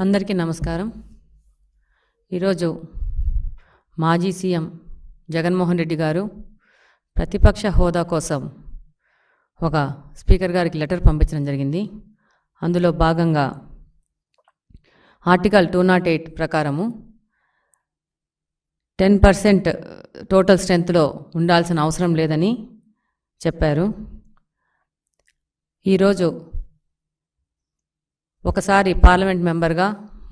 అందరికీ నమస్కారం. ఈరోజు మాజీ సీఎం జగన్మోహన్ రెడ్డి గారు ప్రతిపక్ష హోదా కోసం ఒక స్పీకర్ గారికి లెటర్ పంపించడం జరిగింది. అందులో భాగంగా ఆర్టికల్ 208 ప్రకారము 10% టోటల్ స్ట్రెంత్లో ఉండాల్సిన అవసరం లేదని చెప్పారు. ఈరోజు ఒకసారి పార్లమెంట్ మెంబర్గా,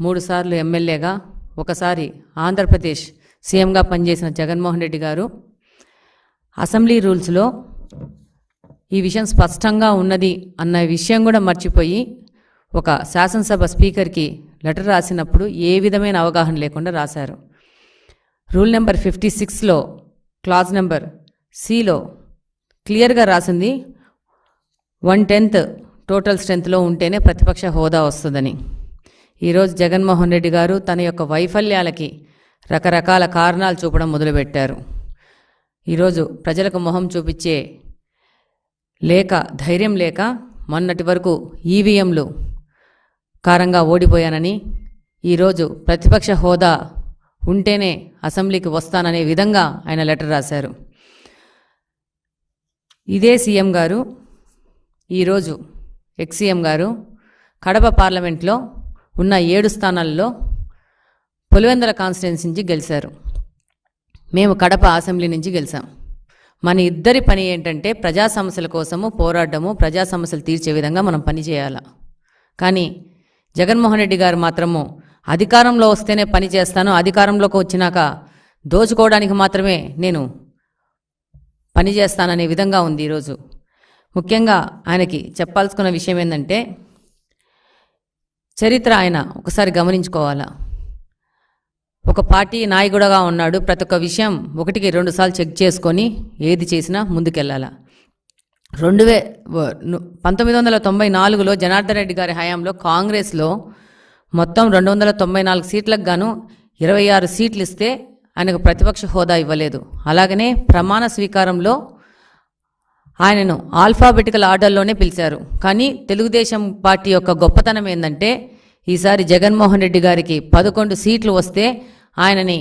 3 సార్లు ఎమ్మెల్యేగా, ఒకసారి ఆంధ్రప్రదేశ్ సీఎంగా పనిచేసిన జగన్మోహన్ రెడ్డి గారు అసెంబ్లీ రూల్స్లో ఈ విషయం స్పష్టంగా ఉన్నది అన్న విషయం కూడా మర్చిపోయి ఒక శాసనసభ స్పీకర్కి లెటర్ రాసినప్పుడు ఏ విధమైన అవగాహన లేకుండా రాశారు. రూల్ నెంబర్ 56లో క్లాజ్ నెంబర్ సిలో క్లియర్గా రాసింది 1/10 టోటల్ స్ట్రెంత్లో ఉంటేనే ప్రతిపక్ష హోదా వస్తుందని. ఈరోజు జగన్మోహన్ రెడ్డి గారు తన యొక్క వైఫల్యాలకి రకరకాల కారణాలు చూపడం మొదలుపెట్టారు. ఈరోజు ప్రజలకు మొహం చూపించే లేక, ధైర్యం లేక మొన్నటి వరకు ఈవీఎంలు కారంగా ఓడిపోయానని, ఈరోజు ప్రతిపక్ష హోదా ఉంటేనే అసెంబ్లీకి వస్తాననే విధంగా ఆయన లెటర్ రాశారు. ఇదే సీఎం గారు ఈరోజు ఎక్స్-సీఎం గారు కడప పార్లమెంట్లో ఉన్న 7 స్థానాల్లో పులివెందుల కాన్స్టిట్యున్సీ నుంచి గెలిచారు. మేము కడప అసెంబ్లీ నుంచి గెలిచాం. మన ఇద్దరి పని ఏంటంటే ప్రజా సమస్యల కోసము పోరాడము, ప్రజా సమస్యలు తీర్చే విధంగా మనం పని చేయాలి. కానీ జగన్మోహన్ రెడ్డి గారు మాత్రము అధికారంలో వస్తేనే పని చేస్తాను, అధికారంలోకి వచ్చినాక దోచుకోవడానికి మాత్రమే నేను పని చేస్తాననే విధంగా ఉంది. ఈరోజు ముఖ్యంగా ఆయనకి చెప్పాల్సుకున్న విషయం ఏంటంటే, చరిత్ర ఆయన ఒకసారి గమనించుకోవాలా. ఒక పార్టీ నాయకుడుగా ఉన్నాడు, ప్రతి ఒక్క విషయం 1-2 సార్లు చెక్ చేసుకొని ఏది చేసినా ముందుకెళ్ళాలా. 1994లో జనార్దన్ రెడ్డి గారి హయాంలో కాంగ్రెస్లో మొత్తం 294 సీట్లకు గాను 26 సీట్లు ఇస్తే ఆయనకు ప్రతిపక్ష హోదా ఇవ్వలేదు. అలాగనే ప్రమాణ స్వీకారంలో ఆయనను ఆల్ఫాబెటికల్ ఆర్డర్లోనే పిలిచారు. కానీ తెలుగుదేశం పార్టీ యొక్క గొప్పతనం ఏంటంటే, ఈసారి జగన్మోహన్ రెడ్డి గారికి 11 సీట్లు వస్తే ఆయనని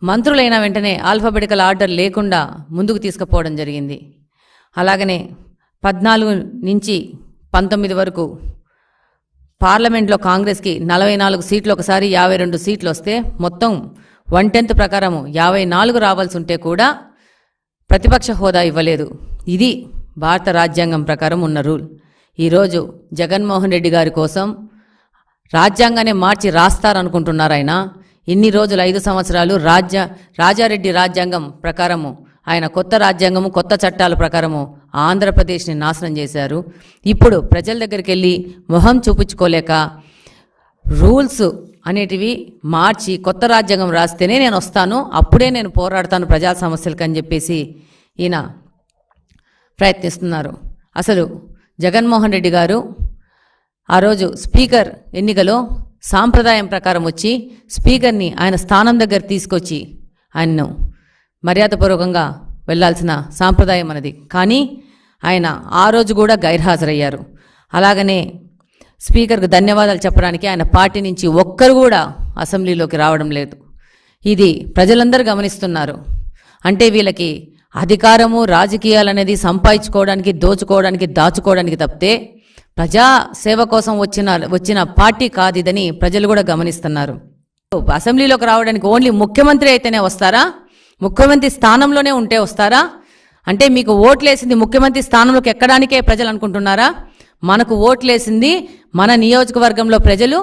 మంత్రులైన వెంటనే ఆల్ఫాబెటికల్ ఆర్డర్ లేకుండా ముందుకు తీసుకుపోవడం జరిగింది. అలాగనే 14 నుంచి 19 వరకు పార్లమెంట్లో కాంగ్రెస్కి 44 సీట్లు, ఒకసారి 52 సీట్లు వస్తే మొత్తం 1/10 ప్రకారము 54 రావాల్సి ఉంటే కూడా ప్రతిపక్ష హోదా ఇవ్వలేదు. ఇది భారత రాజ్యాంగం ప్రకారం ఉన్న రూల్. ఈరోజు జగన్మోహన్ రెడ్డి గారి కోసం రాజ్యాంగాన్ని మార్చి రాస్తారనుకుంటున్నారు. ఆయన ఇన్ని రోజులు 5 సంవత్సరాలు రాజారెడ్డి రాజ్యాంగం ప్రకారము, ఆయన కొత్త రాజ్యాంగము, కొత్త చట్టాల ప్రకారము ఆంధ్రప్రదేశ్ని నాశనం చేశారు. ఇప్పుడు ప్రజల దగ్గరికి వెళ్ళి మొహం చూపించుకోలేక రూల్స్ అనేటివి మార్చి కొత్త రాజ్యాంగం రాస్తేనే నేను వస్తాను, అప్పుడే నేను పోరాడతాను ప్రజా సమస్యలకు అని చెప్పేసి ఈయన ప్రయత్నిస్తున్నారు. అసలు జగన్మోహన్ రెడ్డి గారు ఆ రోజు స్పీకర్ ఎన్నికలో సాంప్రదాయం ప్రకారం వచ్చి స్పీకర్ని ఆయన స్థానం దగ్గర తీసుకొచ్చి ఆయన్ను మర్యాదపూర్వకంగా వెళ్లాల్సిన సాంప్రదాయం అన్నది. కానీ ఆయన ఆ రోజు కూడా గైర్హాజరయ్యారు. అలాగనే స్పీకర్కు ధన్యవాదాలు చెప్పడానికి ఆయన పార్టీ నుంచి ఒక్కరు కూడా అసెంబ్లీలోకి రావడం లేదు. ఇది ప్రజలందరూ గమనిస్తున్నారు. అంటే వీళ్ళకి అధికారము, రాజకీయాలు అనేది సంపాదించుకోవడానికి, దోచుకోవడానికి, దాచుకోవడానికి తప్పితే ప్రజా సేవ కోసం వచ్చిన పార్టీ కాదు ఇదని ప్రజలు కూడా గమనిస్తున్నారు. అసెంబ్లీలోకి రావడానికి ఓన్లీ ముఖ్యమంత్రి అయితేనే వస్తారా? ముఖ్యమంత్రి స్థానంలోనే ఉంటే వస్తారా? అంటే మీకు ఓట్లేసింది ముఖ్యమంత్రి స్థానంలోకి ఎక్కడానికే ప్రజలు అనుకుంటున్నారా? మనకు ఓట్లేసింది మన నియోజకవర్గంలో ప్రజలు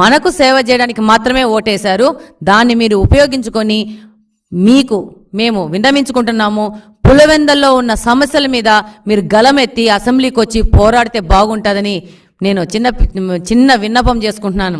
మనకు సేవ చేయడానికి మాత్రమే ఓటేశారు. దాన్ని మీరు ఉపయోగించుకొని మేము విన్నవించుకుంటున్నాము, పులివెందుల్లో ఉన్న సమస్యల మీద మీరు గలమెత్తి అసెంబ్లీకి వచ్చి పోరాడితే బాగుంటుందని నేను చిన్న విన్నపం చేసుకుంటున్నాను.